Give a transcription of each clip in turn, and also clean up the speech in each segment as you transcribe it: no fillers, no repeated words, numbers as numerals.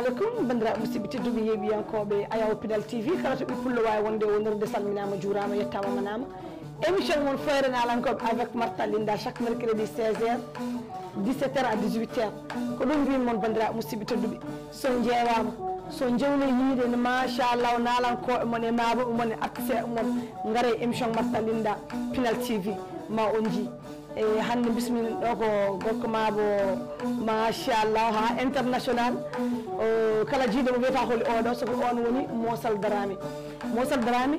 alaikum bandira musidɓe tedduɓe yeeɓiyankoɓe Ayaw Pinal TV kala to ɓi pullo wawi wonde wonirde salminama juurama yettama manama émission mon Foyre Nalankoɓe avec Martha Linda chaque mercredi 16h 17h à 18h ko ɗum mbimi moon bandira musidɓe tedduɓe so jeewama so jewle yiide no machallah nalankoɓe mon e mabaɓe mon e accès mon gaare émission Martha Linda Pinal TV ma on ji e hande bismin ɗo ko gorko mabo machallah ha international kala jiiɗo mo wiyata holi oɗo soko on woni Mosal Darame Mosal Darame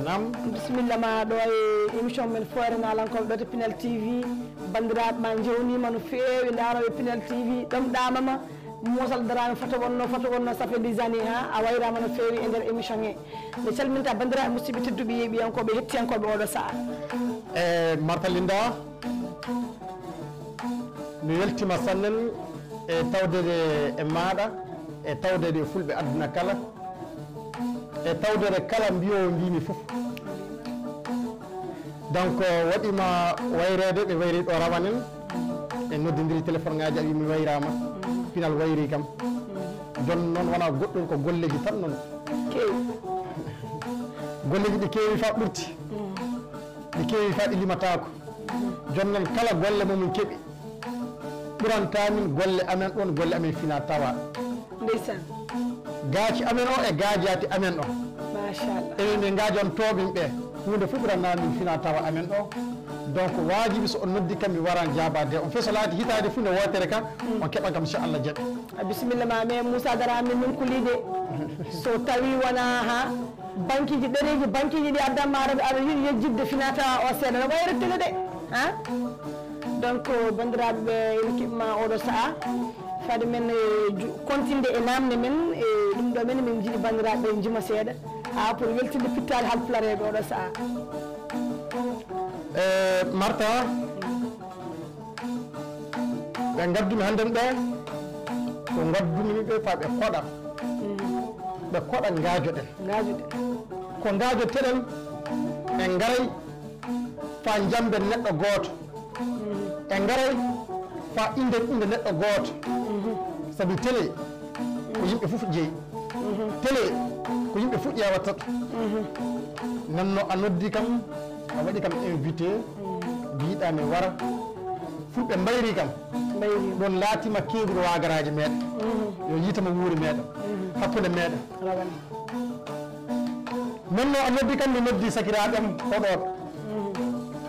nam bisimilla ma ɗo e émission men Foyre Nalankoɓe ɗo to Pinal TV bandiraɓe ma jewnima no fewi daroɓe Pinal TV ɗom ɗamama Mosal Darame foto wonno ça fait des années ha a wayrama no fewi e nder émission he nde calminta bandiraɓe musidɓe tedduɓe yeeɓiyankoɓe hettiyankoɓe oɗo saaha Martha Linda mi weltima sannen e tawdede e maɗa e tawdede e fulɓe aduna kala e tawdede kala mbiyowo mbimi foof donc waɗima wayrede ɓe wayri ɗo rawanen e noddidiri téléphone ngaji a wi mi wayrama Pinal wayri kam jon noon wona goɗɗum ko golleji tan noon kewi golleji ɗi kewi fa ɓurti ɗi kewi fa ɗi limatako jon noon kala golle momin keeɓi ɓurantamin golle amen ɗon golle amen fina tawa ndeysan gaaci amen o e gaajati amen o machallah enen ɓe gaajontoɓe ɓe hunde fof ɓurannamin fina tawa amen o donc wajibi so on noddi kam mi waran jabade on feso laati hitade fu nde wotere kam on keɓa kam inchallah jaɓi bisimilla ma mais Moussa Darame min kulide so tawi wona ha banqueji ɗereji banqueji ɗi addama aɗa yiɗi yejjidde finata o seeɗa no wayre télé de ha donc bandiraɓe ɓe ene keɓma oɗo saaha fade men continde e namde men e ɗum ɗo men min jiiɗi bandiraɓe jima seeɗa ha pour weltinde pittade halpulareɓe oɗo saaha Martha ɓe gaddumi hannden ɓe ko gaddumi ɓe fa ɓe koɗa gajoɗen ko gajoteɗen e garay fa jamben neɗɗo gooto e garay fa inde neɗɗo gooto sabi télé ko yimɓe fof jeeyi télé ko yimɓe fof ƴewatat nanno a noddi kam a waɗi kam invité mbiɗa mi wara fulɓe mbayri kam ɗon laatima kewɗo wagaraji meɗen yo yitama wuuri meɗen hakkude meɗen nonno a noddi kam mi noddi sakiraɓem hoɗoɓe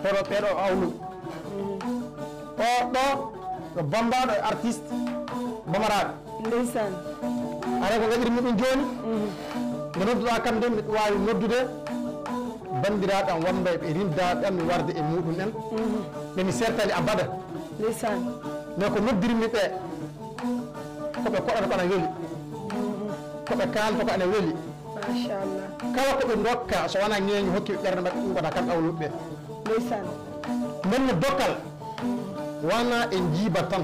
ɓeɗo awlu oɗo ɗo bambaɗo e artiste bamaraɓe ndeysan ara ko gaɗirmi ɗum joni nde nodduɗa kam nde mbiɗa wawi noddude bandiraɓe am wonɓe ɓe rindaɓe am mi warde e muɗum en ɓe mi sertani abada ndeysan mais ko noddirmi ɓe koɓe koɗata ko ana weeli koɓe kalta ko ana weeli machallah kala koɓe dokka so wona ñeeño hokkiɓe ɓerde mabɓe ɗum wona kam awluɓe ndeysan nonno dokkal wona e jiiba tan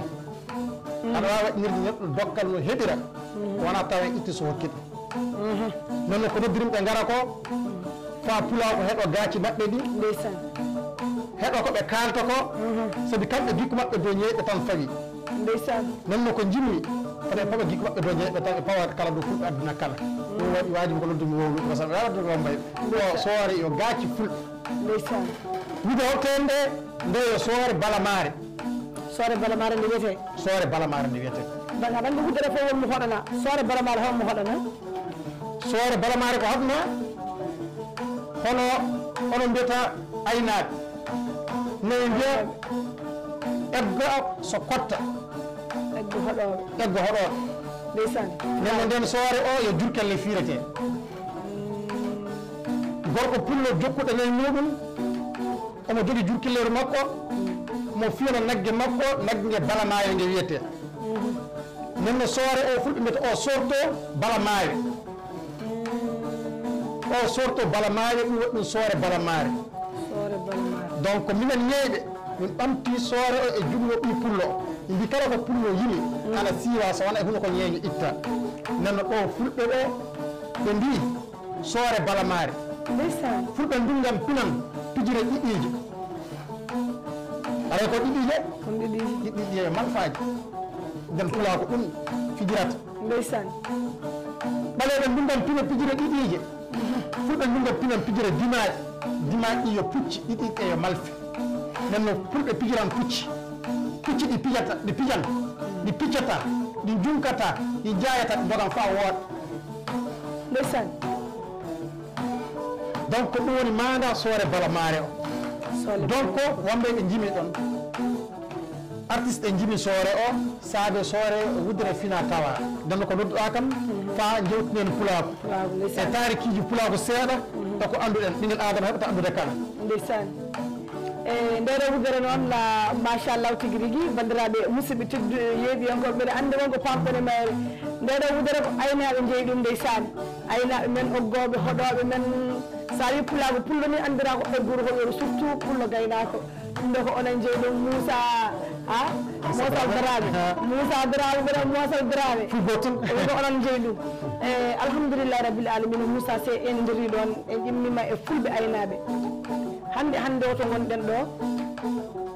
aɗa wawi waɗinirde neɗɗo dokkal no heɓira wona tawa itti so hokkiɗe nonno ko noddirmi ɓe gara ko fa pula ko heɗo gaaci maɓɓe ɗi ndeysan heɗo koɓe kalta ko sabi kamɓe gikku maɓɓe dow ñeyɓe tan fawi ndeysan nonno ko jimmi koɗe paɓa gikku maɓɓe dow ñeyɓe tan e pawa kala ɗo fulɓe aduna kala ɗum waɗi wajibi ko noddumi wowluɗo par ce que waɗa wambayɓe o soore yo gaaci fulɓe ndeysan wiide hokkende nde yo soore balamare soore balamare nde wiyete soore balamare nde wiyete daga ɗan ɗo wuddere fof wonmo hoɗana soore balamare homo hoɗana soore balamare ko hatno hono onon mbiyata aynaɓe nayi mbiya eggo so kotta eggo hoɗoɓe ndeysan neno nden soore o yo jurkelle firete gorko pullo jokkuɗo nayi muɗum omo jogui jurkilleru makko mo fiyana nagge makko nagge balamayo nge wiyete nenno soore o fulɓe mbiyata o sorto balamayo o sorto balamare ɗum waɗi ɗum soore balamare donc minen ñeyɓe min ɓamti soore o e jumno ɓi pullo o mbi kala ko pullo yimi ana siiwa so wona e hunde ko ñeeño itta nanno ɗo fulɓe ɓe ɓe mbi soore balamare fulɓe ndungam pinan pijire ɗiɗije aray ko ɗiɗije ɗiɗije malfaji nden pula ko ɗum fijirata ndeysaan ɓaleɓe ndungan pina pijire ɗiɗije fulɓe ndungan pinan pijire dimaɗi yo pucci ɗiɗi e yo malfe nden no fulɓe pijiran pucci ɗi pijata ɗi pijan ɗi piccata ɗi junkata ɗi jayata ɗi dogan fa wooɗa ndeysaan donc ɗum woni manda soore bala maare o donc wonɓe ɓe jimi ɗon artiste ɗe jimi soore o saabe soore wuddere fina tawa ndenno ko nodduɗa kam fa jewtinen pulaako e tarikiji pulaako seeɗa eko annduɗen ɓinguel adama heɓata anndude kala ndeysaan e ndeɗo wuddere noon la machallah tigui rigui bandiraɓe musidɓe teddu yeeɓiyankoɓe mbeɗa andi wonko pampone mayre ndeɗo wuddere ko aynaɓe jeeyi ɗum ndeysaan aynaɓe men oggoɓe hoɗoɓe men sa wi pulaako pullo ni andira ko ɓegguru hoɗoɗo surtout pullo gaynako ɗum ɗo ko onon jeeyi ɗum Moussa Moussa Daraɓe Moussa Daraɓe mbeɗa Moussa Daraɓe ko onon jeeyi ɗum alhamdoulillahi rabbil alamina Moussa se en jeri ɗon en ƴimmima e fulɓe aynaɓe hande o to gonɗen ɗo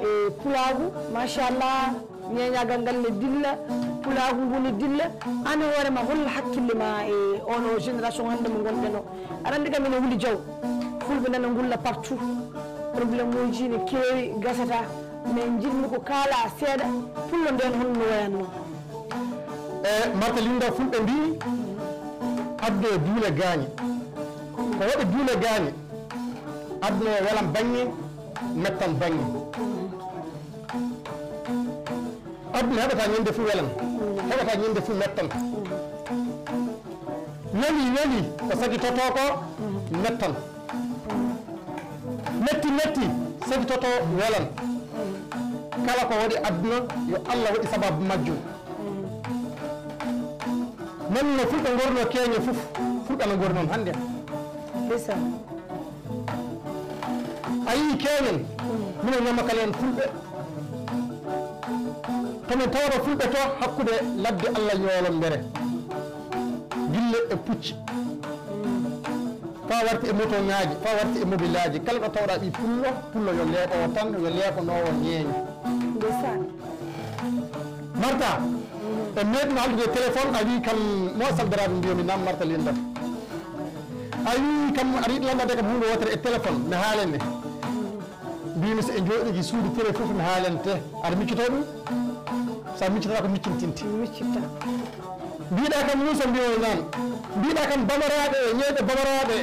e pulaagu machallah ñeñagal ngal ne dilla pulaagu ngu ne dilla an hoorema holla hakkille ma e ono génération hande mo gonɗen o aɗa andi kam ene wuli jaw fulɓe nana ngulla partout probléme uji ne keewi gasata mais jiɗmi ko kaala seeɗa pullo nden holno wayanno e Marta Linda fulɓe mbi addu e duule gaañi ko waɗi duule gaañi aduna e welam baŋnge mettan baŋnge aduna heɓata ñande fuu welan heɓata ñande fuu mettan weli ko sagitoto ko mettan metti sagitoto welan kala ko waɗi aduna yo Allah waɗi sababu majjum non no fulɓe gorno keeñe fof fulɓe no gornon hannde a yii keeñen mino ñamakala en fulɓe tomin tawata fulɓe to hakkude ladde Allah yoolon mbere gille e pucci fa warti e moto ŋaaji fa warti e mobile aji kala ɗo tawɗa ɓi pullo yo leeɓowo tan yo leeɓonowo ñeeño Marta e meɗino haldude téléphone a wi kam mo saldaraɓe mbiyomi nam Marta Linda a wi kam aɗa yiɗi landade kam hunde wotere e téléphone mi haalenne mbimi so e jooɗiki suudu télé fof mi haalente aɗa miccito ɗum sa miccitata ko miccintinti miccitta mbiɗa kam Moussa mbiyomi nan mbiɗa kam bamaraɓe ñeyɓe bamaraɓe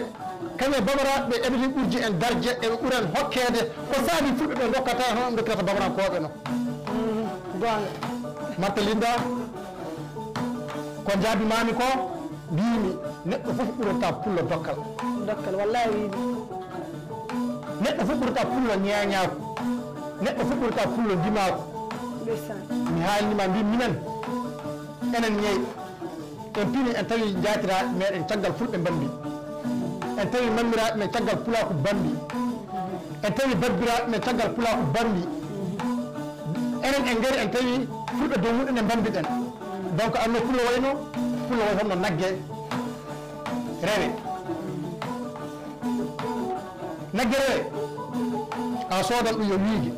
kañe bamaraɓe eɓe ɓurji en darje eɓe ɓuuren hokkede ko saabi fulɓe ɓe dokkata hono ɗum dokkirata bamarankoɓe no gonga Marta Linda ko jaabimami ko mbimi neɗɗo fof ɓurata pullo dokkal wallahi wiimi neɗɗo fof ɓurata pullo ñeeñako neɗɗo fof ɓurata pullo ndimako mi haalnima mbi minen enen ñeyɓe en pini en tawi jatiraɓe meɗen caggal fulɓe bambi en tawi mammiraɓe men caggal pulako bambi en tawi babbiraɓe men caggal pulako bambi enen en gari en tawi fulɓe dow muɗen e bambiɗen donc anno pullo wayno pullo way honno naggue rewe naggue rewe a soodan ɗum yo wiigi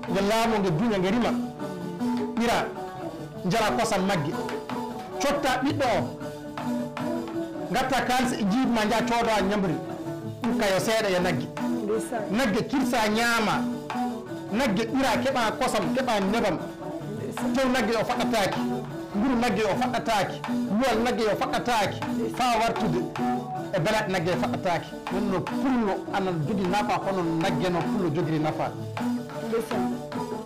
nde laamu nde duuña nge rima ɓira jara kosam naggue cotta ɓiɗɗo o gatta kalisi e jiidma jaa coodowa ñamri ɗum kayo seeɗa yo naggue kirsa ñaama naggue ɓira keɓa kosam keɓa nebam tew naggue o faɗɗataki nguru naggue o faɗɗataki luwal naggue o faɗɗataki fa wartude e belaɗe naggue e faɗɗataki wonno pullo ana jogui nafa hono naggue no pullo jogiri nafa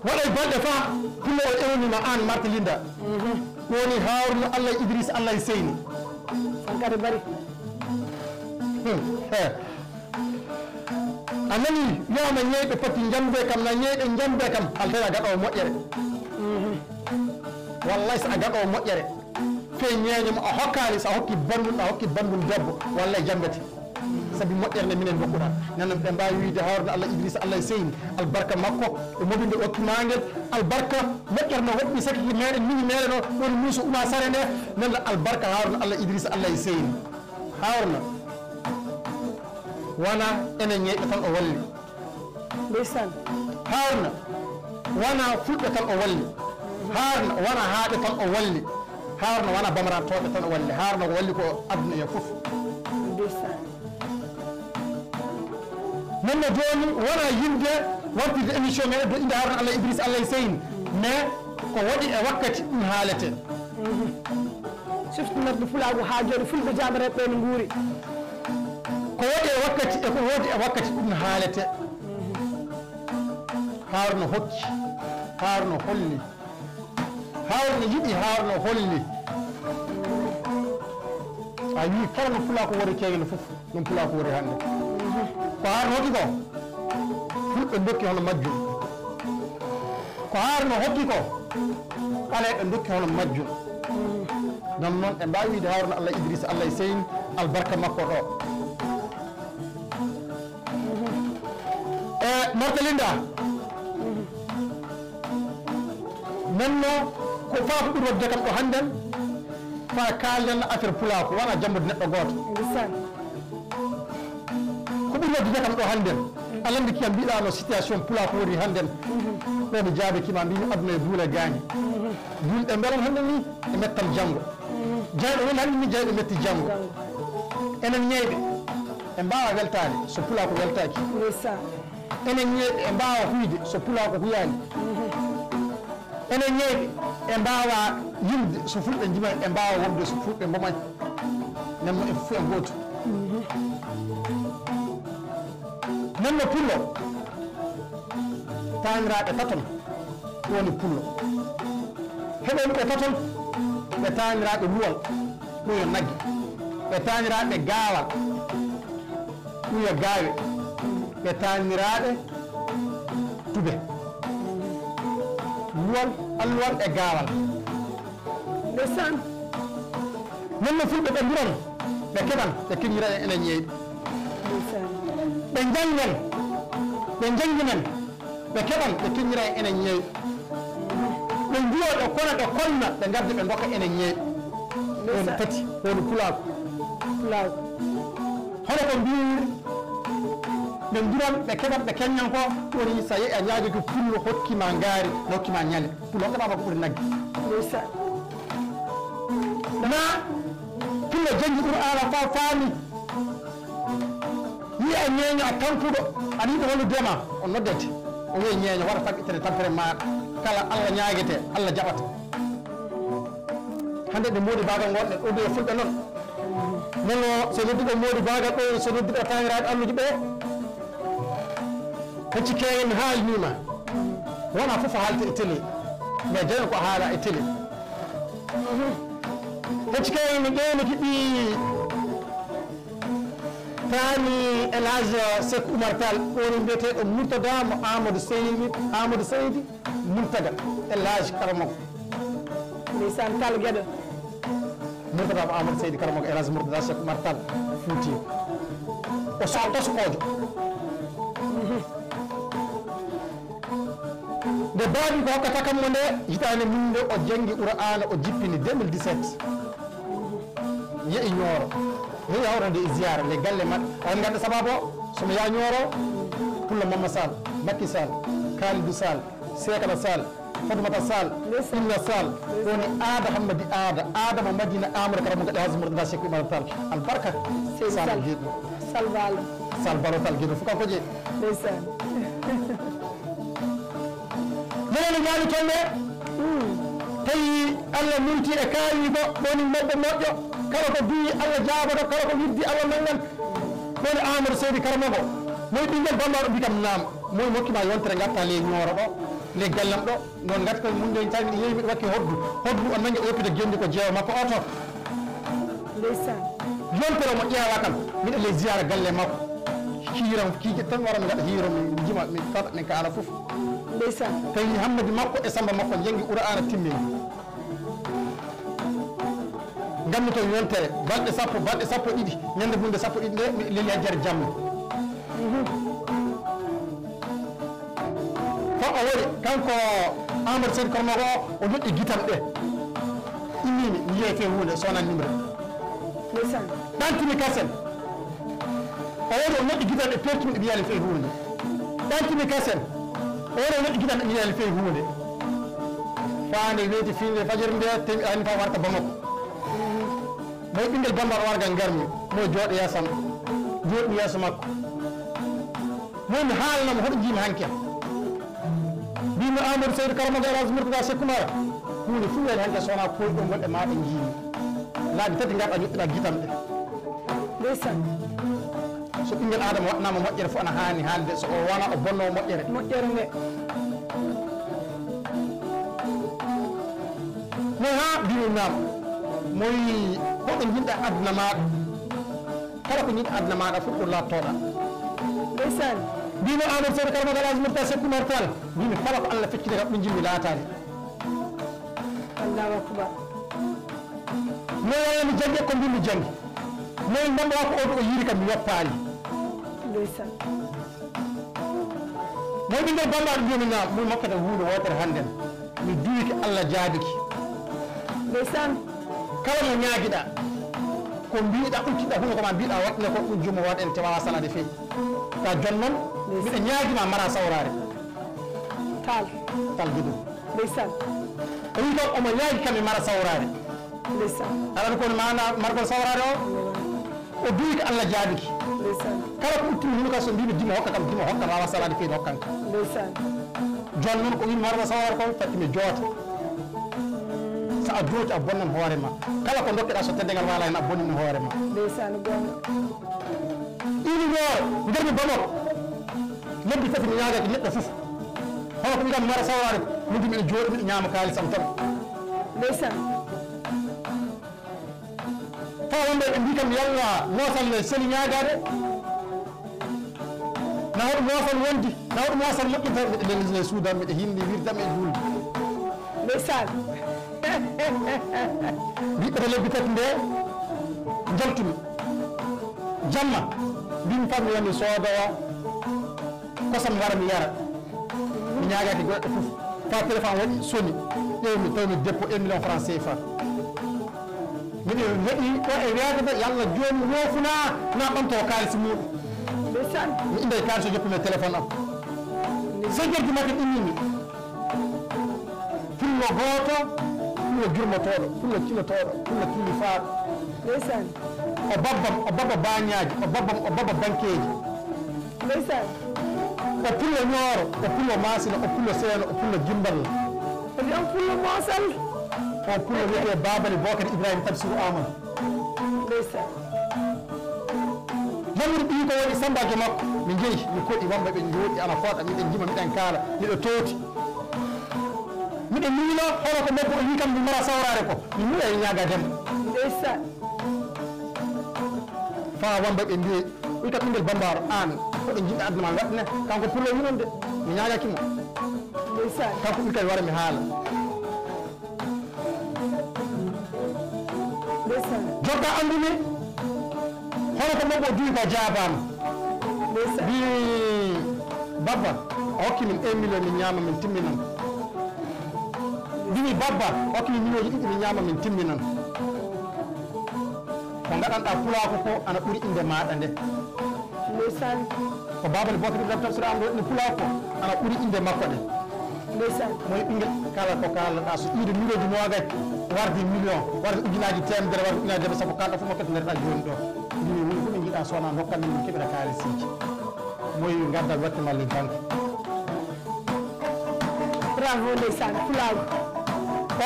waɗay balɗe fa pullo o ewnima an Marta Linda woni Haruna Allah Idrissa Allah Seyni sankare bari a nani wiyama ñeyɓe poti jambe kam na ñeyɓe jambe kam haltawi a gaɗowo moƴƴere wallay so a gaɗowo moƴƴere fe ñeeñoma a hokkali so a hokki bandum debbo wallay jambete saabi moƴƴere nde minen dokkuɗa nanno ɓe mbawi wiide Haruna Allah Idrissa Allah Seyni albarka makko e mobinde okkimagel albarka moƴƴere no hoɗɗi sakiki meɗen mini meɗen o ɗon Moussa Ouma Sare nde nanno albarka Haruna Allah Idrissa Allah Seyni Haruna wona enen ñeyɓe tan o walli ndeysaan Haruna wona fulɓe tan o walli Haruna wona haaɓe tan o walli haarno wana bamratoɓe tan o walli haarno ko walli ko aduna e fof nanno joni wona yimde waddide émission meɗen do inde Haruna Allah Idrissa Allah Seyni mais ko waɗi e wakkati ɗum haalete siftinorde fulago ha joni fulɓe jamareɓe ɓe no guuri ko waɗi e wakkati e ko wodi e wakkati ɗum haalete Haruna hokki Haruna holli Haruna yiɗi Haruna holli a wi kala no fulako wori kegel fof ɗum fulako wori hande ko Haruna hokki ko fulɓe dokki hono majjum ko Haruna hokki ko ɓaleɓe dokki hono majjum non noon ɓe mbawi wiide Haruna Allah Idrissa Allah Seyni albarka makko ɗo e Martelinda nanno ko faa ko ɓuri wadde kam ɗo hannden fa kalden affaire pulako wona jambude neɗɗo goto ko ɓuri wadde kam ɗo hannden alande kiyam mbiɗano situation pulako woni hannden ɗo mi jaabikima mbimi aduna e duule gañi julɗe beelan hande ni e mettam janggo jeyɗo woni hande ni jeyɗo metti janggo enen ñeyɓe e mbawa weltade so pulako weltaki enen ñeyɓe e mbawa huyde so pulako huyani enen ñeyɓe e mbawa yimde so fulɓe jima e mbawa wonde so fulɓe mbomani nenno e fof e goto nenno pullo taniraɓe taton woni pullo heɓen ɓe taton ɓe taniraɓe luwal ɗum yo nagge ɓe taniraɓe gaawal ɗum yo gaawe ɓe taniraɓe tube luwal alluwal e gaawal ndeysaan nonno fulɓe ɓe mbiron ɓe keɓan ɓe keñira e enen ñeyɗi ɓe janggen ɓe jangguinen ɓe keɓan ɓe keñira e enen ñeyɗi ɓe jiyo ɓe kona ɓe konna ɓe garde ɓe dokka enen ñeyɗi woni tati woni pulako hono ko mbiri ɓe mbiron ɓe keɓat ɓe keññan ko woni sa yeeyi a ñaagiki pullo hokkima ngaari hokkima ñale pullo hokkatama ko ɓuri nagge na pullo jangi Qur'ana fa faami yi a ñeeño a tampuɗo aɗa yiɗi holludema o noddete o wiye ñeeño waɗa faggitere tampere maɗa kala Allah ñaaguete Allah jaɓata hande ɗe Mody Bagal gonɗe ɗo ɗo e fulɓe noon nono so noddiɗo Mody Bagal ɗo so noddiɗo taniraɓe alluji ɓe hecci keewe mi haalnima wona fof haalte e télé mais jeyno ko haala e télé hecci keewe mi ƴewniki ɗi taani El Hadj Seck Oumar Tall woni mbiyeteɗo Murtada mo Amadou Seydi Murtada El Hadj Karamogo ndeysan Tall Gueɗe Murtada mo Amadou Seydi Karamogo El Hadj Murtada Seck Oumar Tall Fouti o so toskojo nde baaɗi ko hokkata kam mo nde hitande mum nde o jangi Qur'ana o jippini 2017 yeehi Nioro yeehi hawrande e ziyara le galle maɓɓe on ganda sababu o somo yaa Nioro Pullo Mamma Sall Makki Sall Kalidou Sall Sekana Sall Fatoumata Sall Inna Sall woni aada hammadi aada mo Madina Amadou Karamogo El Hadj Murtada Seck Oumar Tall albarka Sall Gueɗo Sall Baro Tall Gueɗo fof kanko je ndeysan neneno ñaami tonne tawi Allah multi e kaawi ko woni mabɓe moƴƴo kala ko duwi Allah jaaboto kala ko wirdi Allah nangan woni Amadou Seydi Karamogo moy ɓinguel bammaɗo mbi kam naam moy mokkima yontere gatta le Nioro ɗo le gallam ɗo non gati koye mum nde tawi yeeyi miɗo wakki hoddu o nangi o yoppita gendi ko jeewa makko oto ndeysan yontere mo ƴeewa kam miɗa le ziyara galle makko hiiram kiije tan wara mi gaɗa hiiro mi jima mi fata min kaala fof ndeysan tawi hammadi makko e samba makko jangi Qur'ana timmini gammi to yontere balɗe sappo ɗiɗi ñande bunde sappo ɗiɗi nde mi leli ha jere jamma fa o woni kanko Amadou Seydi Karamogo o ñoƴƴi guitam ɗe immimi mi yeeyi fe hunde sowona nimre ndeysan ɗantimi kasen o woni o ñoƴƴi guitam ɗe pertumi ɗe mbiyani fe hunde ɗantimi kasen o woni o ñoƴƴi guitam ɗe mbiyani fe hunde faande weeti fiinde fajiri nde temi ani fa warta Bamako moy ɓinguel Bambar wargal garmi moy jooɗo yeesam jooɗi yeeso makko momi haalnamo hoɗo jiimi hanke mbimi Amadou Seydou Karamogo Elhadji Mourtada Sékou Mara hunde fu weli hanke sowona koyɗo gonɗe maɗe jiimi laabi tati garɗa ñoƴƴiɗa guitam ɗe ndeysan so ɓinguel adama waɗnama moƴƴere fof ana hani haalde so o wona o bonno moƴƴere moƴƴere nde moy ha mbimam moy hoɗo jiɗɗa aduna maɗa kala ko jiɗɗa aduna maɗa fof ɗo lattoɗa ndeysan mbimi Amadou Seydou Karamogo Elhadji Mourtada Sékou Mara Tall mbimi kala ko Allah feccide kam ɗum jimmi laatade Allahu akbar moy wayami jangge ko mbimi jangi moy mbamɓa ko oɗo o yiiri kam mi yoppani ndeysan moy ɓinguel Bambaɗo mbimi nam muy mokkata hunde wotere hannden mi duwiki Allah jaabiki ndeysan kala mo ñaaguiɗa ko mbiɗa ɓurtiɗa hunde koma mbiɗa waɗne ko ɗum jummo waɗen te wawa salade feewi ta jon noon mbiɗa ñaaguima mara sawrare tal guiɗum ndeysan o wi kam omo ñaagui kam e mara sawrare ndeysan aɗa kono mana margol sawrare o duwiki Allah jaabiki ndeysan kala ko uttimi hunde kam so mbimi dima hokka kam dima hokka wawa salade feewi hokkanka ndeysan jon noon ko wi margol sawrare ko fattimi joota so a jooti a bonnan hoorema kala ko dokkeɗa so teddegal wala hen a bonnini hoorema ndeysan gonga ɗiɗi woore ndermi Bamako lebbi tati mi ñaagaki neɗɗo fof hono ko mbiyam mara sawrare mudi miɗa jooɗi miɗa ñaama kaalisam tan ndeysan taw wonɓe ɓe mbi kam yalla moosal seli ñaagade na hoɗo moosal wondi na hoɗo moosal moƴƴinta mbiɗa lellisne suudam mbiɗa hindi wirdam e julde ndeysan mbiɓɓe to lebbi tati nde jaltumi jamma mbimi fam mi woni soodowa kosam wara mi yara mi ñaagaki goɗɗo fof fa téléphone waɗi soni ƴewmi tawmi dépôt 1 million franc CFA miɗe waɗi ɗo e weedede yalla joni woofuna na ɓamto kaalisi muɗum ndeysan mi inda e kaalis o joppumi téléphone am so jerdi makko ɗimmimi pullo gooto pullo jurmotoɗo pullo kilotoɗo pullo kilifaaɗo ndeysan o babba bañaji o babba banqueji ndeysan o pullo ñooro o pullo masina o pullo seeno o pullo gimballa kadi on pullo moosal o pullo wiyete Babali Bocar Ibrahima Tamsirou Amadou ndeysan yamuɗo ɓii ko woni sambajo makko mi jeeyi mi koɗi wamɓe ɓe jooɗi ana fooɗa miɗen jima miɗen kaala miɗo tooti miɗen miino hono ko mabbo o wi kam mi mara sawrare ko mi muɗa e ñaaga demba ndeysan fa wamɓe ɓe mbiye wi kam ɓinguel Bambaro an koɗo jiɗɗa aduna ma waɗne kanko pullo winon de mi ñaagakimo ndeysan kanko ɓi kadi wara mi haala ndeysan jokka andumi hono ko mabbo o duwi ko jaabama ndeysan mbi babba o hokki min 1 million min ñaama min timminan mbimi babba hokki min million ɗiɗi min ñaama min timminan ko gaɗanɗa pulako ko ana ɓuuri inde maɗa nde ndeysan ko Babali Bocar Ibrahima Tamsirou Amadou waɗini pulako ana ɓuuri inde makko ɗe ndeysan moy ɓinguel kala ko kalɗa so ɗiɗo million ji nogati warde million warde ujunaji temedere warde ujunaji debe sappo kalɗa fof mokkata ndeɗa joni ɗo mbimi woni fof ɓe jiiɗa sowona dokkat min min keɓira kalisiji moy gardal watte malli banque bravo ndeysan pulago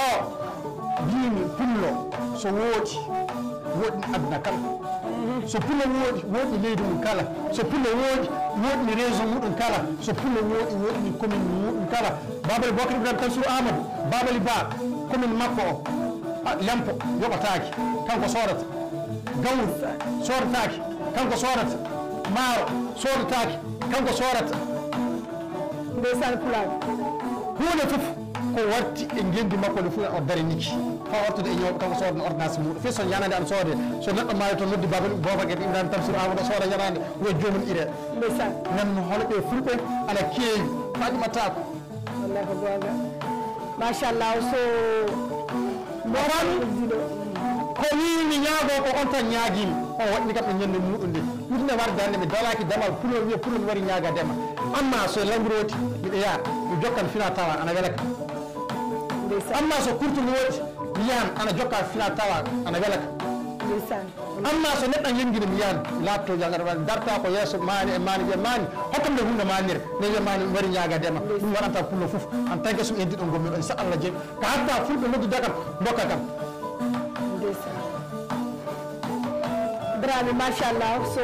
o mbimi pullo so wooɗi woɗɗi aduna kala so pullo woɗɗi leydi mum kala so pullo woɗɗi région muɗum kala so pullo woɗɗi commune muɗum kala Babali Bocar Ibrahima Tamsirou Amadou Babali Ba commune makko o lempo yoɓataki kanko sodata gawru sodataki kanko sodata maaro sodataki kanko sodata ndeysan pulago hunde fof ko watti e gendi makko nde fof o dari niki fa wattude e ñawɓe kanko sodana ordonnance muɗum fe so yanade ana soode so neɗɗo maayi to noddi Babali Bocar Ibrahima Tamsirou Amadou sooda yanade woy jomum ire ndeysan nanno holɓe fulɓe ana keewi faɗimatako wallahi ko gonga machallah so ko wimi ñaago ko on tan ñaaguimi o waɗni kam e ñande muɗum nde ɓurde warde hande mi dalaki damal pulo wiya pulo mi wari ñaaga dema amma so languroti miɗa yaa mi jokkan fina tawa ana wela kam amma so kurtu woodi miyan ana jokka fina tawa ana welaka amma so neɗɗo yengini miyan latto jangar wa darta ko yeso mani e mani be mani hokkam de hunde manir ne be mani wari nyaaga dema dum wadanta pullo fuf en tant que so endi don gommi on sa Allah je ka hatta fulbe noddu dakam dokka kam Bravo, mashallah. So,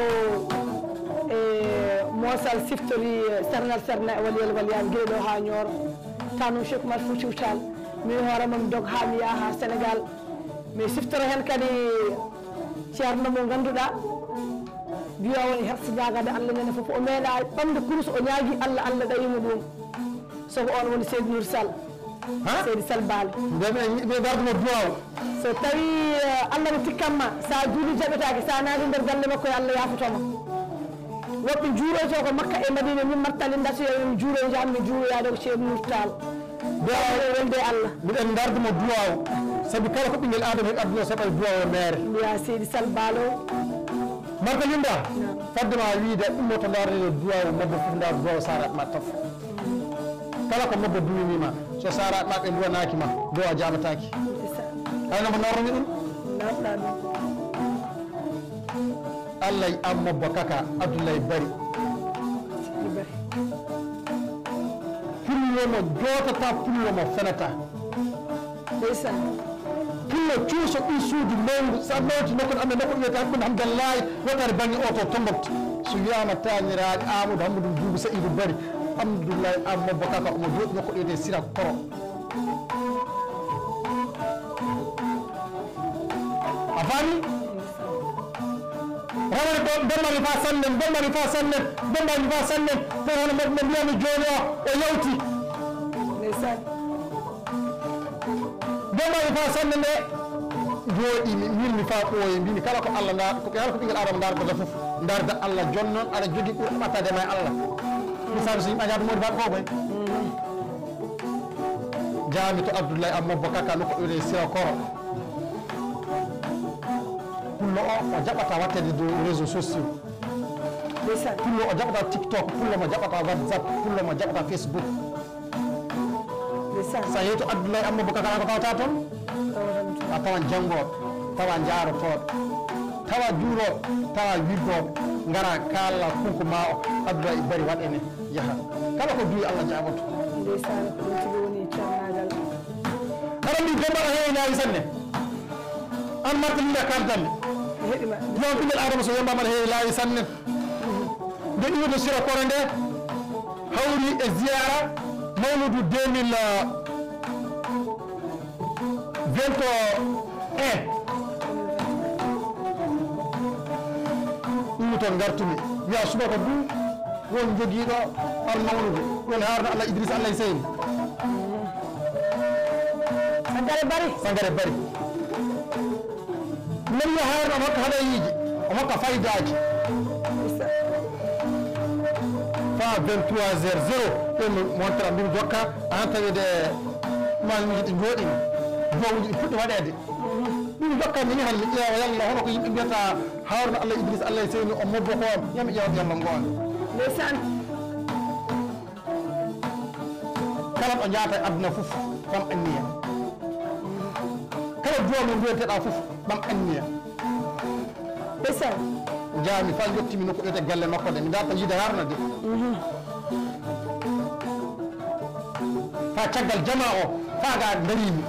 mosal siftori sarnal sarna waliyal waliyan gelo ha ñor tanu Cheikh Oumar Foutiyou Tall mi hore mom dog ha mi ha Sénégal mais siftoro hen kadi ceerno mo ganduɗa biyo woni hersi jagade Allah nene fof o meeɗa ɓamde kurus o ñaagui Allah Allah ɗayimo ɗum soko on woni Seydou Nour Sall Seydou Sall Baal ɓe dardumo duwaw so tawi Allah no tikkanma sa juuli jaɓetake sa naati nder galle makko e Allah yafotoma woɓɓe juuroto ko Makka e Madina min martali datoya min juuro jammi juuroyade ko Seydou Nour Tall welde Allah mbiɗen dardumo duwaw sabi kala ko ɓinguel adama heɓi aduna saɓa duwaw e maire mbiya Seydou Sall Baal o marka linda faddema wiide ɗummo to darde duwaw mabba fof ndar duwaw sarat ma taf kala ko mabba duwinima so sarat ma ɓe duwanaki ma duwaw jaɓataki aynamo norromi ɗum Allah am mabba kaka Abdoulaye Bari pullomo jotata pullomo fenata pullo cuuso ɗi suudu mawdu sa mawti nokkon amen nokko wiyata hakkude hamdallahi wotare banggue oto tombokte so wiyama taniraɗe Amadou Hammadou Boubou Saïdou Bari Abdoulaye am mabba kaka omo jooɗi nokko ɗiyete Sira Koro a faami rawani ɗo bemmani fa sannen bemmani fa sannen bemmani fa sannen to hono no mbiyami joni o yawti bemmani fa sannen nde jooɗi mi wirmi fa ɓooye mbimi kala ko Allah kala ko ɓinguel adama darda fof darda Allah jonnon aɗa jogui ɓuuri ɓattade ma e Allah misabi so yimɓe jaata modi baɗa ko koy jaami to Abdoulaye Amadou Kaka nokko ɗoɗe Sira Koro pullo o jaɓata wattede dow réseaux sociaux pullo o jaɓata TikTok pullo mo jaɓata WhatsApp pullo mo jaɓata Facebook sa yeeyi to Abdoulaye Amadou Kaka ko tawata toon a tawan janggoɓe tawa jaarotoɓe tawa juuroɓe tawa widdoɓe gara kala kunko ma o Abdoulaye Bari waɗene yaaha kala ko duwi Allah jaɓoto aɗa mbi dembaɗo heewi laawi sanne an marko linda kaldanne non ɓinguel adama so yembama aɗa heewi laawi sanne nde iwde Sira Koro nde hawri e ziyara mawludu 2021 ɗum toon gartumi wiya subaka du won joguiɗo al mawludu woni harno Allah Idrissa Allah Seyni Sangare Bari min yo harno o hokka haɗayiji o hokka faydaji fa 23h00 ɗum montara mbimi jokka an tawide malmiji ɗi jooɗimi jowuji ɗi puɗɗi waɗede ɗum jokka mini han mi ƴeewa yalla hono ko yimɓe mbiyata harno Allah Idrissa Allah Seyni o mobbo ko yami ƴeewa yalla ngoon ndeysaan kala ɗo jaata e aduna fof kam anniya kala duwa mo mbiyeteɗa fof ɓam anniya ndeysaan jaami fa jottimi nokko ɗoyte galle makko de mi darta yiide harno de fa caggal jama o faga darimi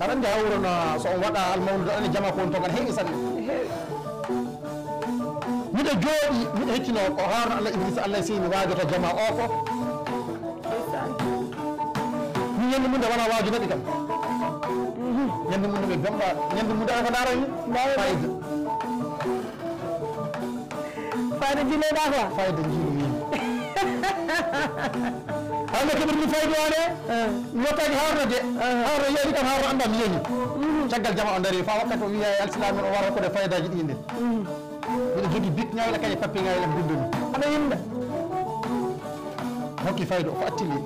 aɗa andi hawrono so on waɗa almawludu aɗa jama ko woni to kan heewi sanne miɗo jooɗi miɗo heccino ko harno Allah Idrissa Allah Seyni waajoto jama o ko mi ñande munde wona waaju naɗi kam ñande munde ɓe bemɓa ñande munde ala ko darani fayida fayda jineɗa quoi fayida jiiɗumi hande keɓirmi fayda one mi wattaki harno de harno yeehi kam harno anda mi yeehi caggal jama o daari fa wakkati o wiya alsilamen o wara hokkude faydaji ɗi nde mbiɗo jogui bic ñawle kañe pappe ngawle am bindumi aɗa yimɓe hokki fayda o ko attili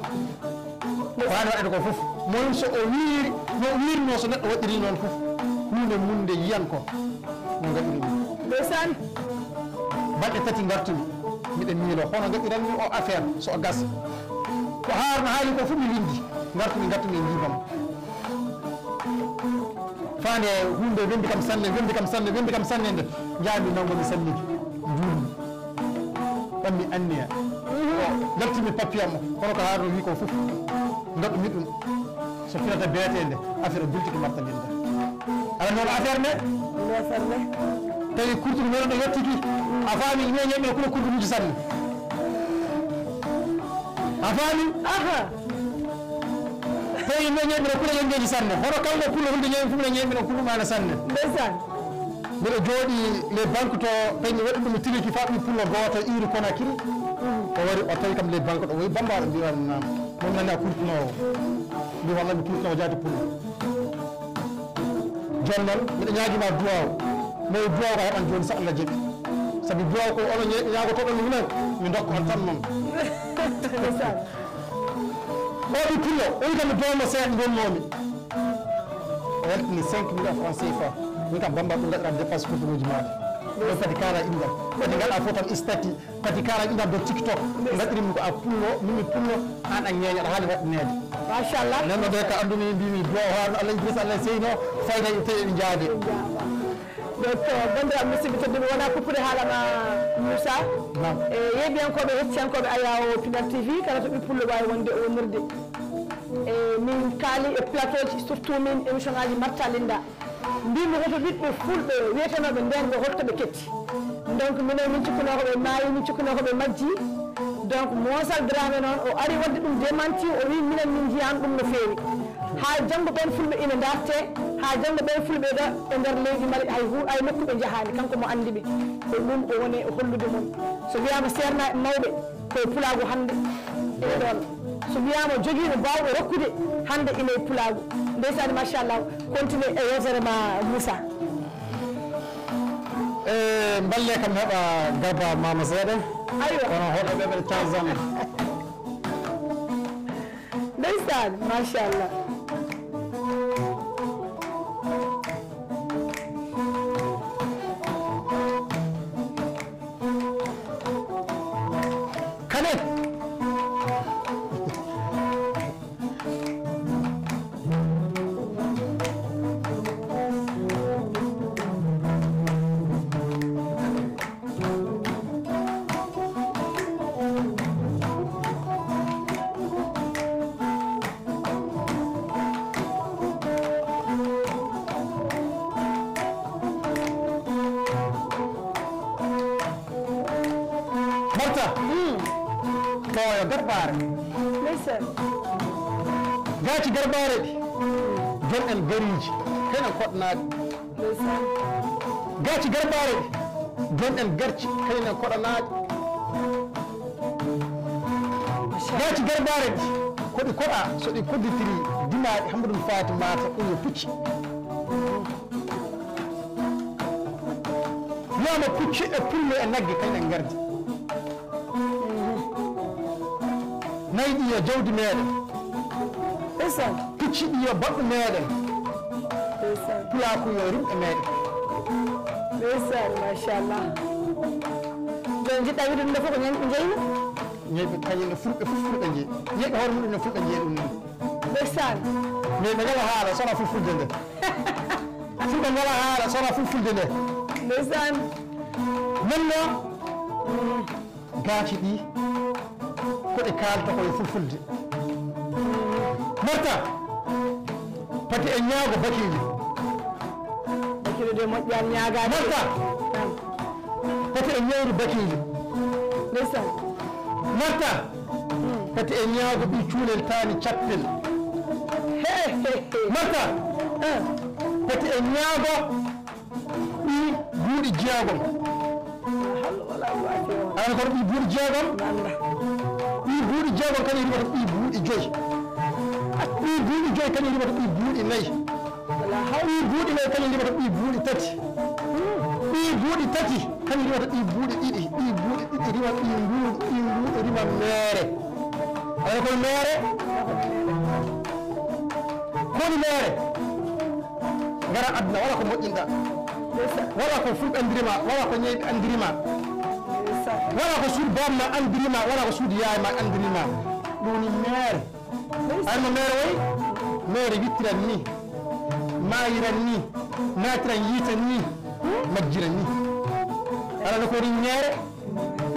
wani waɗede ko fof moyum so o wiiri no wirno so neɗɗo waɗiri noon fof hunde munde yiyan ko no gaɗirimi ndeysaan balɗe tati gartumi miɗe miilo hono gaɗiranmi o affaire so o gasa ko harno haali ko fof mi windi gartu mi jibam fane hunde wendi kam sanne nde jaami nango mi salliki juurmi ɓammi anniya laltimi papier mo kono ko haaro wi ko fof gaɗumi ɗum so finata beetende affaire bultiki martalinda ala noon affaire ne tawi kurtuɗo meɗon ɗo yettiki a faami ñeñeɓe kuno kurtuɗuji sanne a faami tawi ñeñeɓe kuno yengeji sanne hono kalno kuno hunde ñeñe fof ne ñeñɓe kuno mana sanne mbiɗo jooɗi les banque to tawi mi waɗi ɗum tiliki fa ɗum pullo goto iri Conakry o wari o tawi kam les banque ɗo woyi bambaɗo mbiwan mon nani a kurtunowo mbi walla mi kurtunowo jaati pullo joni noon mbiɗo ñaguima duwaw mais duwaw ko heɓan joni sa Allah jeeɓi saabu duwaw ko ono ñagotoɗo minen mi dokka hon tan noon oɗo pullo o wi kam mi dowmo seeɗa gonnomi o weltini 5 millions francs CFA min kam bamba ɗum gaɗɗa dépense kurtunoji maɗa ɗo kadi kala indal kadi gaɗa fof tan istati kadi kala indal do TikTok gaɗirimi ko a pullo mimi pullo an a ñeeña aɗa haali waɗinede machallah nenno de ka andumi mbimi duwaw haarno Allah idrissa Allah seyno fayda tawi eɓe jaade donc bandiraɓe musidɓe tedduɓe wona kuppude haalama Moussa e yeeɓiyankoɓe hettiyankoɓe ayaw Pinal TV kala to ɓippullo wawi wonde o wonirde e min kaali e plateau ji surtout min émission ngaji Martha Linda mbimi hoto ɓiɓɓe fulɓe wiyetenoɓe nden ɓe holtoɓe ketti donc minen min cikkunokoɓe maayi min cikkunokoɓe majji donc Moussa Dramé noon o ari wadde ɗum démenti o wi minen min jiyani ɗum no feewi ha janggo ɓen fulɓe ina darte ha janggo ɓen fulɓe ɗo e nder leydi mari ay nokkuɓe jahani kanko mo andi ɓe ko ɗum o woni e hollude mon so wiyama serna e mawɓe koye pulago hande ene ɗon so wiyama joguino bawɗo rokkude hande ine pulago ndeysani machallah continue e yewtere ma Moussa balle kam heɓa garba mama seeɗa aywa kono hoɗoɓe ɓe tanzan ndeysani machallah kane ɗoyo garbare gaci garbare ɗi jon en gariji kenen koɗanaɗi gaci garbare ɗi jon en garci kenen koɗanaɗi gaci garbare ɗi koɗi koɗa so ɗi kodditiri dimaɗi hambaɗum fati mata ɗum yo pucci wiyama pucci e pullo e nagge kañen gardi nayi ɗi yo jawdi meɗen pucci ɗi yo baɗɗo meɗen pulaku yo rimɓe meɗen machallah joni jiɗɗa wiide ɗum ɗo fof ko ñayɓe jeyno ñayɓe kañumne fulɓe fof fulɓe jeeyi ñayɓe hoore muɗum ne fulɓe jeeyi ɗum noon ndeysani mais ɓe ngala haala sona fulfulde nde fulɓe ngala haala sona fulfulde nde ndeysani nonno gaaci ɗi koɗe kalta koye fulfulde Martha pati e ñaago bakili de moƴƴani ñagade Martha pati e ñawri bakili ndeysani Martha pati e ñaago ɓi cuulel taani cappel Martha pati e ñaago ɓi buuɗi jeegom ana kono ɓi buuɗi jeegom ɓi buuɗi jeegom kañum rimata ɓi buuɗi joyi ɓi buuɗi joyi kañum rimata ɓi buuɗi nayyi ɓi buuɗi nayyi kañum rimata ɓi buuɗi tati ɓi buuɗi tati kañum rimata ɓi buuɗi ɗiɗi ɓi buuɗi ɗiɗi rima ɓi mbuuɗi rima meere ana kono meere koni meere gara aduna wala ko moƴƴinɗa wala ko fulɓe andirima wala ko ñeyɓe andirima wala ko suudu bamma andirima wala ko suudu yaayma andirima ɗum woni meere ayno mere way mere wittiran ni mayiran ni natiran yitan ni majjiran ni ala ko ri ñere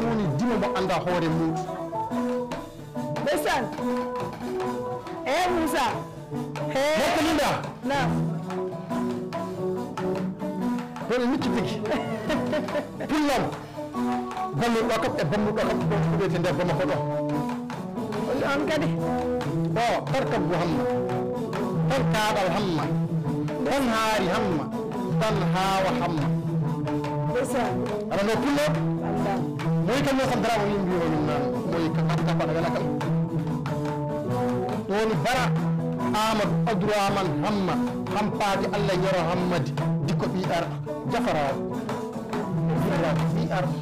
woni dimo mo anda hoore muɗum ndeysaan Moussa nekko linda naam woni micci tigi pullam balluɗo kam e bammuɗo kam ɗon fuɗete nder bama ko ɗo on kadi o tarkam bo hamma ton kaaɗal hamma ton haari hamma ton haawa hamma ndeysaan aɗa no pullo andam moyi kam noon kam dara o yimbi o ɗum nan moyi kam hatta ko aɗa wela kam woni bara amadou abdourahmane hamma hampade allah yoro hammadi dikko ɓi arɗo jafaraɗo ɓi arɗo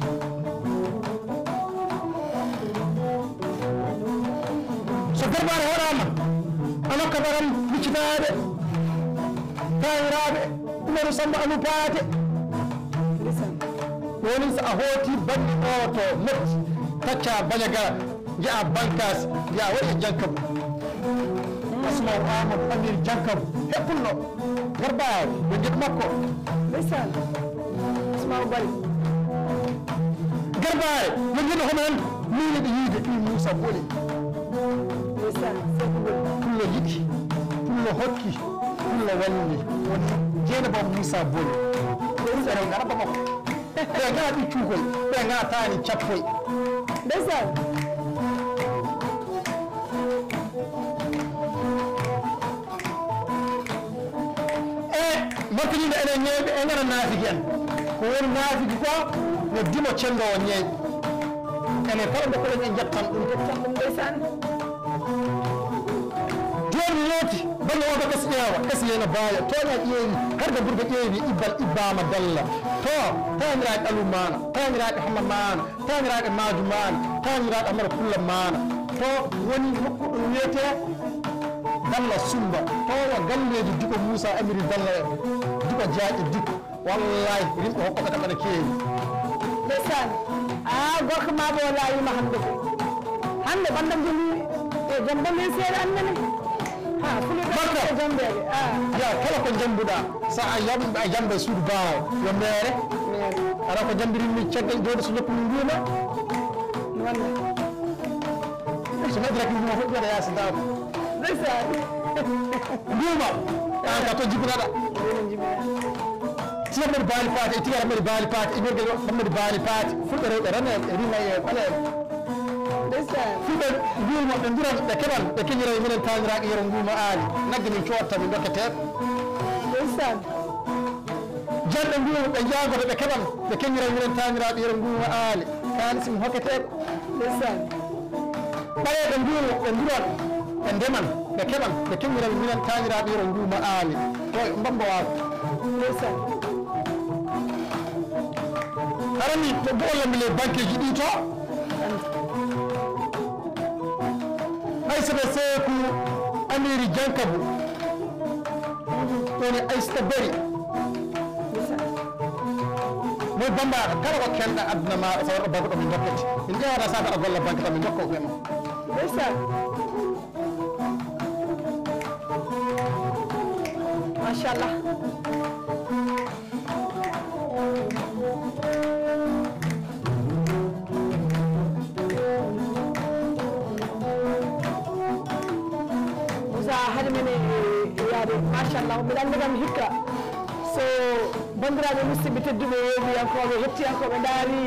so garbare hoɗama anokka baram miccitaɗe tawiraɓe umaru samba alou paate woni so a hooti banɗi o to motti tacca bañagara jeeya bankas jeeya waɗi e jankabu asmau amadou amir jankabu heɓɓulɗo garbaare ɓe gueɗ makko ndeysaan asmau bari garbaare yo gueɗo hono hen miineɗe yiide ɗi moussa boli ndeysaan sekugol pullo yiɗi pullo hokki pullo walli woni jeenaba moussa boli ɓe ngara bamako ɓe ngara ɗi cuukoy ɓe ngara taani cappoy ndeysaan makkiñinde enen ñeeɓe e ngara naafigi en ko woni naafigi ko no dimo cendo o ñeeƴi enen kala nde koɗen en jettan ɗum ndeysaan joni yeeti balle oɗo ɓes ƴeewa ɓesiyeno baaya toña ƴeewi harga burgo ƴeewi ibbal ibbama dalla to tawniraɓe alu mana tawniraɓe hamma mana tawniraɓe maju mana tawniraɓe amara pulla mana to woni nokku ɗum wiyete dalla sumba towa galleji diko moussa amiri dalla diko jaaƴe dikko wallahi rimɓe hokkoɓe kam aɗa keewi ndeysaan gorko maɓe o laayima hande ko hande ɓandam joni e jam bamen seeɗa annene ha fulɓe jambeɓe ya kala ko jambuɗa sa a yamɓe a jambe suudu bawo yo mere ala ko jambirinmi caggal jooɗo so noppi mum mbima walla so medraki mbima fof ɓeɗa yaasi dawko ndeysaan mbima an ka to jibinaɗa si Mamadou Baali Paate e tigi Mamadou Baali Paate e ñorgel Mamadou Baali Paate fulɓe rewɓe rene rima e ɓaleɓe ndeysaan fulɓe mbiyumo ɓe duran ɓe keɓan ɓe keñira e minen taniraɓe yero nguuma aali nagge min cotta min dokketeɓe ndeysaan janɓe mbiyumo ɓe jaagoto ɓe keɓan ɓe keñira e minen taniraɓe yero nguuma aali kalis min hokketeɓe ndeysaan ɓaleɓe mbiyumo ɓe duran ɓe ndeman ɓe keɓan ɓe keñira e minen taniraɓe yero nguuma aali to mbambo waako ndeysaan arani to boolami le banque ji ɗi to aysata seeku amiri jankabu woni aysata bari moy bambaɗo kala ko kenɗa aduna ma so waɗo banque ɗo min dokkete min ƴewata saka aɗa golla banque ɗo min dokka ɓema ndeysaan machallah hade men yaade machallah mbiɗa andi kam hikka so bandiraɓe musidɓe tedduɓe yeɓiyankoɓe hettiyankoɓe daari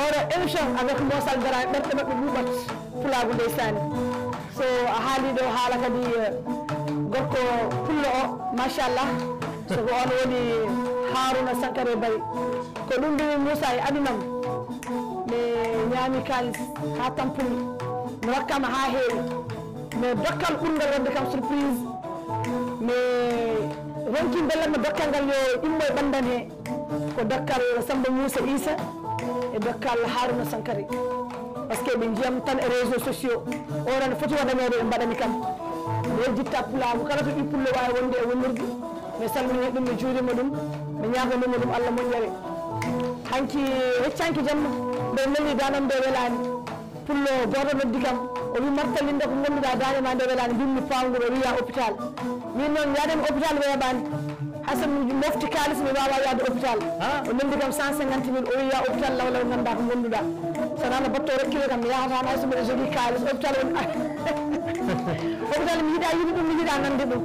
oɗo émission avec mosal dara ɓerɗe mabɓe ɓuuɓat pulago ndeysani so a haali ɗo haala kadi gorko pullo o machallah soko on woni Harouna Sankare Bari ko ɗum mbimi Moussa e adunam mi ñaami kalis ha tampuli mi wakkama ha heewi mais dokkal ɓurgal wadde kam surprise mais ronki bellat no dokkal ngal yo immo e ɓandan he ko dokkal Samba Moussa Issa e dokkal Harouna Sankare par ce que ɓe jiyam tan e réseaux sociaux oɗon foti waɗaneede ɓe mbaɗani kam mi yejjitta pulago kala to ɗi pullo wawi wonde e wonirde mi salmini ɗum mi juurima ɗum mi ñaganima ɗum Allah moƴƴere hanki heccanki jamma mbe nelli danam mbe welani pullo goto noddi kam o wi martalinde ko gonduɗa dande ma nde welani mbimmi pawgol o wiya hôpital min noon yaademi hôpital weeɓani hasan mofti kalis mi wawa yaade hôpital o noddi kam 150 000 o wiya hôpital lawlaw ganduɗa ko gonduɗa sonano batto rekkile kam mi yahata hay somiɗa jogui kalis hôpital on hôpital mi yiiɗa yiɗi ɗum mi yiiɗa nande ɗum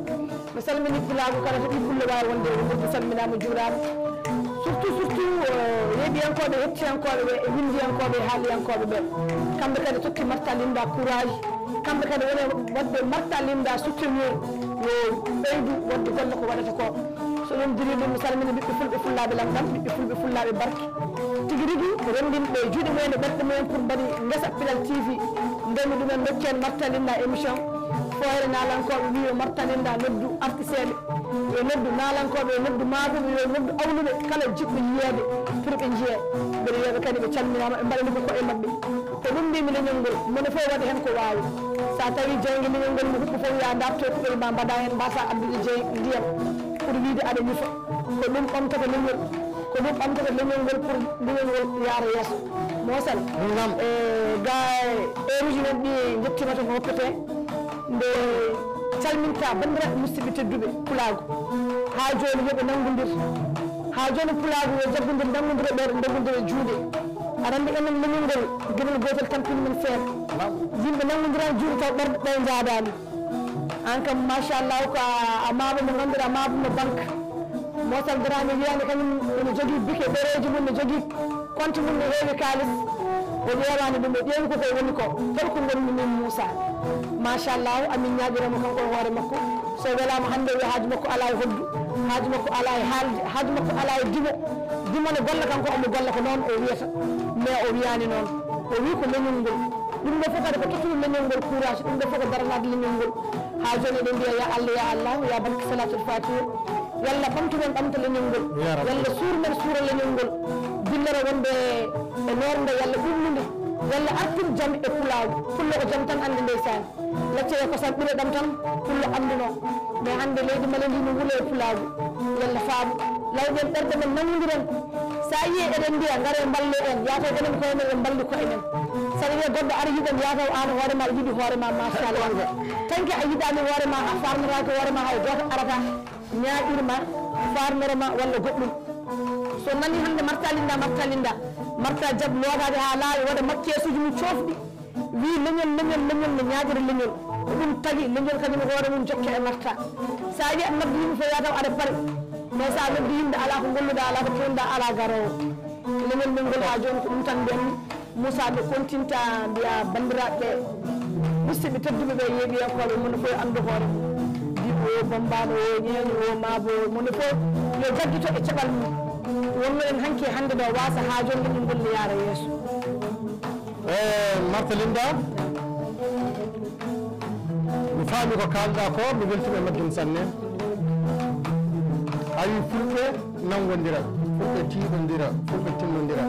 mi salmini pulago kala to ɗi pulle wawi wonde mi salminama juurama surtout yeeɓiyankoɓe hettiyankoɓe ɓe e windiyankoɓe e haaliyankoɓe ɓe kamɓe kadi tokki Martha Linda courage kamɓe kadi woni wadde Martha Linda soutenir yo ɓeydu wadde golle ko waɗata ko so ɗum diri ɗum mi salmini ɓiɓɓe fulɓe fullaɓe lamɗam ɓiɓɓe fulɓe fullaɓe barke tigui rigui rendinɓe juuɗe mumen e ɓerɗe mumen pour mbaɗi guesa Pilal TV ndemi ɗumen dokken Martha Linda émission foyre nalankoɓe wi yo Martha Linda noddu artiseɓe yo noddu nalankoɓe yo noddu maaɓuɓe yo noddu awluɓe kala jiɗɓe yiiyede pour ɓe jiiye mbeɗa wiyaɓe kadi ɓe calminama ɓe mbaɗani ko koye mabɓe ko ɗum mbimi leñol ngol mone fof waɗi hen ko wawi sa tawi jeygue leñol ngol mo huɓɓo fof ya darto kuɓel ma mbaɗa hen mbasa addude ndiyam pour wiide aɗa ñufa ko ɗum ɓamtata leñol ko ɗum ɓamtata leñol ngol pour leñol ngol yaara yeeso mosal ga heure uji men ɗi jettima to ko hokkete nde calminta bandiraɓe musidɓe tedduɓe pulago ha joni yooɓe nangodir ha joni pulago yo jaggodir nangodira ɓeɗo nangodira juuɗe aɗa andi enen leñol ngol gueɗel gotel tampini men feere yimɓe nangodirani juuɗe taw ɓerɗe ɗe jaadani an kam machallah ko a maɓo mo ganduɗa maɓo mo banque mosal darame wiyande kañum ene jogui bique ɗereji mum ne jogui compte mum ne heewi kalis o ƴewani ɗum o ƴeewi ko koye woni ko tel ko gonmi min Moussa machallah amin ñaƴiramo kanko e hoore makko so welama hande wi haaju makko ala e hoddu haaju makko ala e haalde haaju makko ala e dimo ne golla kanko omo golla ko noon o wiyata mais o wiyani noon o wi ko leñol ngol ɗum ɗo fof kadi ko tottumi leñol ngol courage ɗum ɗo fof ko daranade leñol ngol ha joni eɗen mbiya ya Allah ya barke salatul fatiha yalla ɓamtumen ɓamta leñol ngol yalla suurmen suura leñol ngol dillere wonde e norde yalla ɗumnude yalla artir jaam e pulago pullo ko jaam tan ande ndeysani laccere ko san ɓuure ɗam tan pullo anduno mais hande leydi malen ndi no wuule e pulago yalla faamu lawɗen ɓerɗe men nanodiren sa yi eɗen mbiya gaare mballe en yataw enen koye men en mballi koye men saɗa wiya goɗɗo aɗa yiɗen yataw an hoorema aɗa yiɗi hoorema machallah tanki a yiɗani hoorema a farnoraki hoorema hay goto arata ñaƴirma farnorema walla goɗɗum so nani hande Martha Linda Martha Diab logade ha laawi waɗa makkesuji mum cofɗi wi leñol ne ñaƴira leñol ko ɗum tagui leñol kañum hoore mum jokke e Martha sa yi a noddi yimɓe fo yataw aɗa paari mais sa noddi yimɓe ala ko golluɗa ala ko pewnuɗa ala garowo leñol men ngol ha joni ko ɗum tan mbiyanmi Moussa ɓe continta mbiya bandiraɓe musidɓe tedduɓe ɓe yeeɓiyankoɓe mone fof andu hoore diɓo o bombano o ñeeño o maabo o mone fof yo jaggito e caɓal mum wonno en hanki hande ɗo wasa ha joni leñol ngol ne yaara yeeso Martha Linda mi faami ko kalɗa ko mi weltima e majjum sanne a wi fulɓe nangodira fulɓe tiiɗodira fulɓe timmodira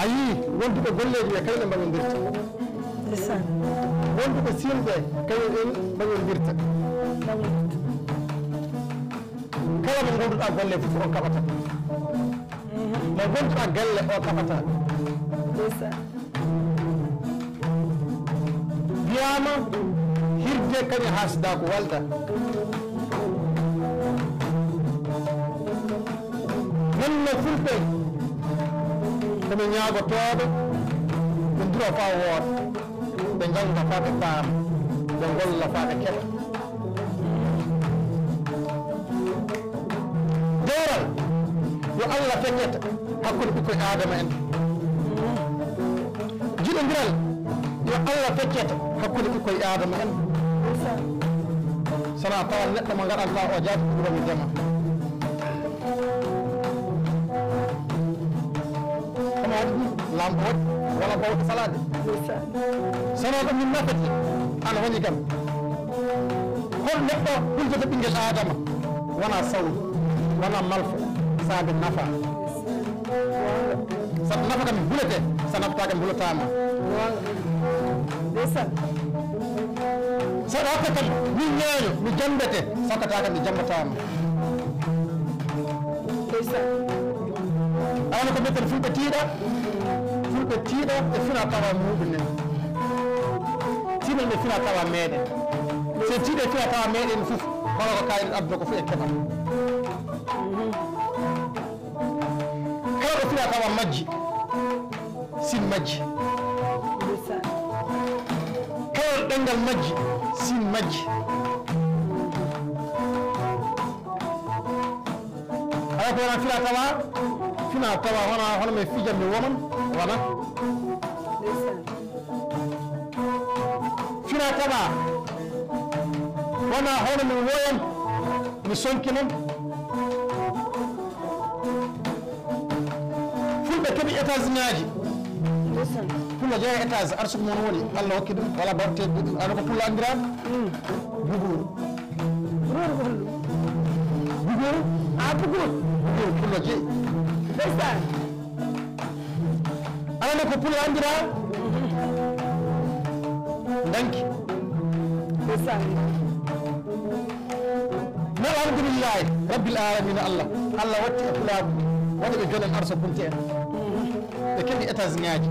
a yii wonduɓe golleji ɓe kañum ɓe mbaɗodirta wonduɓe silɓe kañum en mbaɗodirta kala mo gonduɗa golle fof o kaɓata mo gonduɗa galle o kaɓata wiyama hirde kañum hasda ko walda nonno fulɓe komi ñagotoɓe ɓe dura fa wooda ɓe jangga fa ɓe paama ɓe golla fa ɓe keɓa dewral yo Allah feññeta hakkude ɓikkoye adama en jiɗodiral yo Allah fecceta hakkude ɓikkoye adama en sona tawa neɗɗo mo gaɗanta o jaati ko ɓuromi dema kono waɗi ɗum lampo waɗi wala bawɗo salade sono ɗum min nafati ana woni kam hol neɗɗo huljata ɓinguel adama wona sawdu wona malfa saabe nafa sabu nafa kam bulete sa nafata kam bulatama saɗa hokka kam min ñeeño mi jambete sokkata kam mi jambatama أنا كنت مثل فول بتيرة فينا طبعا مو بالنسبة تيم اللي فينا طبعا ميدن سنتينا فينا طبعا ميدن فوف خلاص كاين أبدو كفي الكبر كانوا فينا طبعا مجي سين مجي كانوا دنجل مجي سين مجي أنا كنا فينا طبعا هنا ما في جنب ومن وانا فينا طبعا وانا هون من وين مسونكنن فول بكبي اتاز ناجي فول جاي اتاز ارسك مونولي الله وكيد ولا برتي انا بقول اندرا بوغور بوغور فول جاي بس انا بقول اندرا دانكي بس الحمد لله رب العالمين الله واتي أفلام وانا بجول الأرض كنتين لكن أتاز ناجي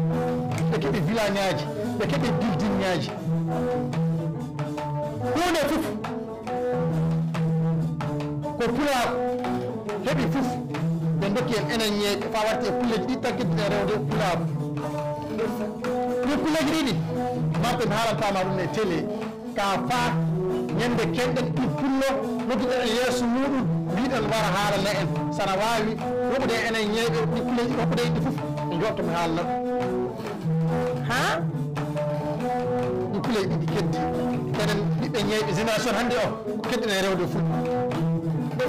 لكن فيلا ناجي لكن بيلدين ناجي هنا فوف كوبلا هبي فوف بندكي أنا نيجي فاورتي كل جديد تكيد رودو كولا كل جديد ما بنهار تامارون تيلي كافا ñande kenɗen ɗippullo nodduɗen e yeeso muɗum mbiɗen wara haalana en sana wawi woɓude enen ñeeɓe ɗippuleji woɓude ɗi fof e jottomi haalna ha ɗippuleji ɗiɗi keddi enen ɓiɓɓe ñeeɓe génération hannde o ko kedɗen e rewde fulɓe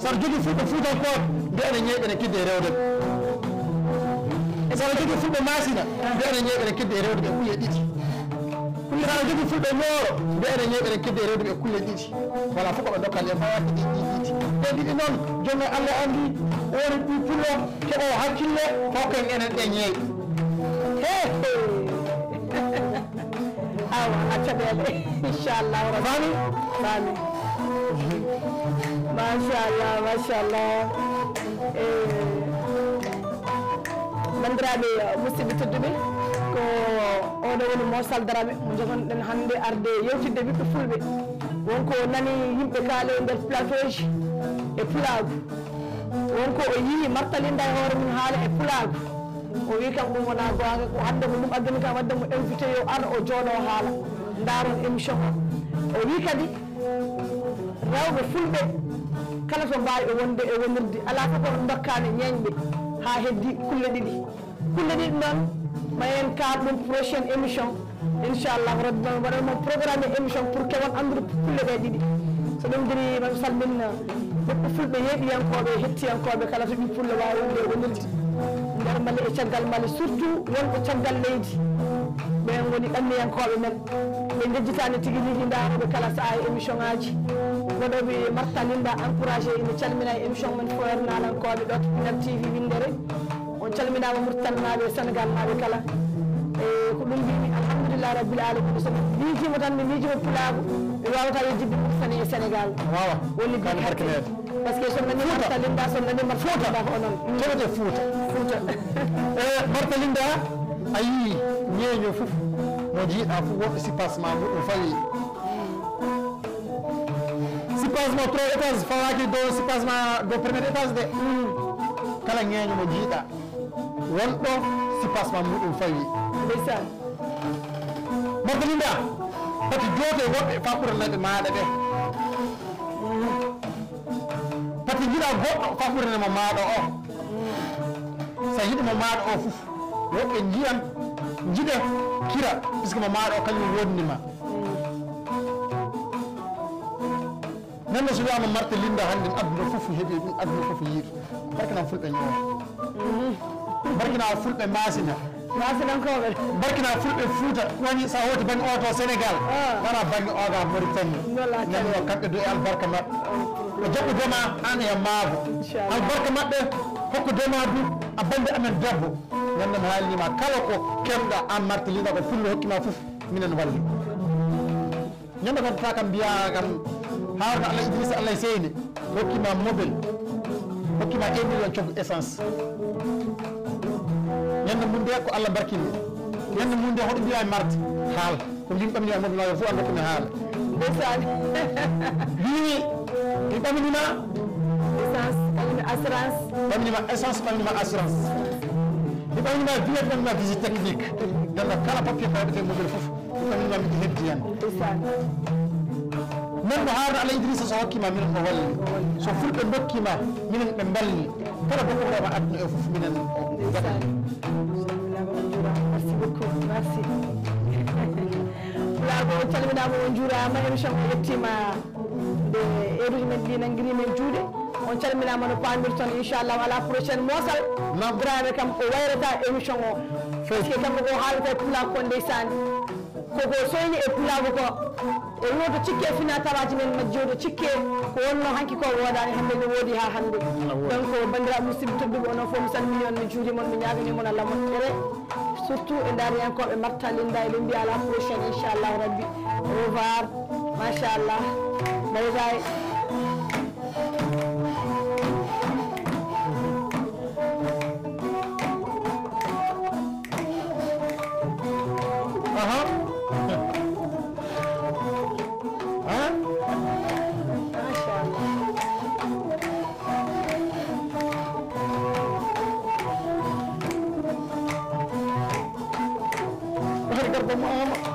saɗa jogui fulɓe fuutankoɓe mbi enen ñeeɓe ne keddi e rewde e saɗa jogui fulɓe masina mbi enen ñeeɓe ne keddi e rewde ɓe kuye ɗiɗi saɗa jogui fulɓe ñooro mbi enen ñeeɓe ne keddi e rewde ɓe kulle ɗiɗi voilà fof koɓe dokkal e fawaki ɗiɗi ɓe ɗiɗi noon jonno allah andi woni ɗi pullo keɓo hakkille hokken enen ɗe ñeewi awa a caɗele inchallah fami machallah bandiraɓe musidɓe tedduɓe ko oɗo woni Mosal Darame mo jogonɗen hannde arde yewtidde ɓiɓɓe fulɓe wonko nani yimɓe kaale e nder plateau ji e pulaagu wonko o yii martalinda e hoore mum haala e pulaagu o wi kam ɗum wona gonga ko hande mo ɗum addani kam wadde mo invité yo ar o jooɗo haala ndaron émission o wi kadi rewɓe fulɓe kala to mbawi e wonde e wonirde ala fof kono dokkani ñeñɓe ha heddi kulle ɗiɗi noon ma en kaal ɗum prochaine émission inchallah rabbi ma waɗan mo programme émission pour kewon andude kulle ɗe ɗiɗi so ɗum diri mami salminna ɓiɓɓe fulɓe yeeɗiyankoɓe hettiyankoɓe kala to ɓi pulle wawi wonde e wonirde nder mali e caggal mali surtout wonɓe caggal leydi ɓen woni ɗanniyankoɓe men ɓe jejjitani tigui rigui daroɓe kala saaha e émission ngaji waɗoɓe martalinda encouragé ina calmina e émission men foyer nalankoɓe ɗo Pinal TV windere on calminama Mauritanie Sénégal naɓe kala e ko ɗum mbimi alhamdulillah rabbil alamin somi miijima tan mi miijima pulaago mi wawata yejjidde Mauritanie e Sénégal wawa woni bi hakkileede par ce que so nani martalinda so nani martalinda ko onon tewete Fouta martalinda a yii ñeeño fof mo jiiɗa fof woɓɓe sippasement muɗum fawi sippasement 3 étage fawaki dow sippasement dow premier étage de kala ñeeño mo jiiɗa wonɗo sippasement muɗum fawi ndeysan martalinda pati joote woɓɓe fa ɓuranaɓe maaɗa ɓe pati jiɗa goɗɗo fa ɓuranemo maaɗa o sa yiɗimo maaɗa o fof woɓɓe jiyan jiɗe kira puisque mo maaɗa o kañum wonnima nan no so wiyama martalinda hannde aduna fof heeɓi ɗum aduna fof yiiɗo barkinama fulɓe ñoo barkinama fulɓe masina masinankoɓe barkinama fulɓe Fouta woni sa hoti banggue oto Sénégal wona banggue oga Mauritanie nani o kamɓe do e albarka maɓɓe o jaɓɓudema an e maabo albarka maɓɓe hokkudema du a bande amen debbo gandam haalinima kala ko kemɗa an martalinɗa ko fullo hokkima foof minen walli ñande gondata kam mbiya kam hawrno Allah Idrissa Allah Seyni hokkima mobile hokkima 1 million coggu essence ñande mum de ko Allah barkini ñande mum de hoɗo mbiya marde haal ko ndin ɓamini Amadou Mayo fof anda komi haala ndeysaan wimi mi ɓaminima essence ɓamini assurance ɓaminima essence ɓaminima assurance mi ɓaminima viet ɓaminima visite technique ganda kala papier kawɗete mobile fof mi ɓaminima miɗo heddi hen ndeysaan men no haarno Ala Idrissa so hokkima minen o walli so fulɓe dokkima minen ɓe balli kala dokkotoɗoma aduna o fof minen ndeysaan merci beaucoup merci Pulago on calminama on juurama émission o yettima nde heure men ɗi nanguirima e juuɗe on calminama no pamir toon inchallah ala prochaine mosal Dramé kam o wayrata émission o parce que kamko ko haalata e Pulago ko ndeysan koko soyni e Pulago ko e woto cikke fina tawaji men majjoɗo cikke ko wonno hanki ko wodani hande ne woodi ha hande donc bandiraɓe musidɓe tedduɓe onon fof mi salmini on mi juuri moon mi ñaganimon Allah moƴƴere surtout e daariyankoɓe Marta Linda eɗen mbiya à la prochaine inchallahu rabbi au revoir machallah bye bye Garba Muhammad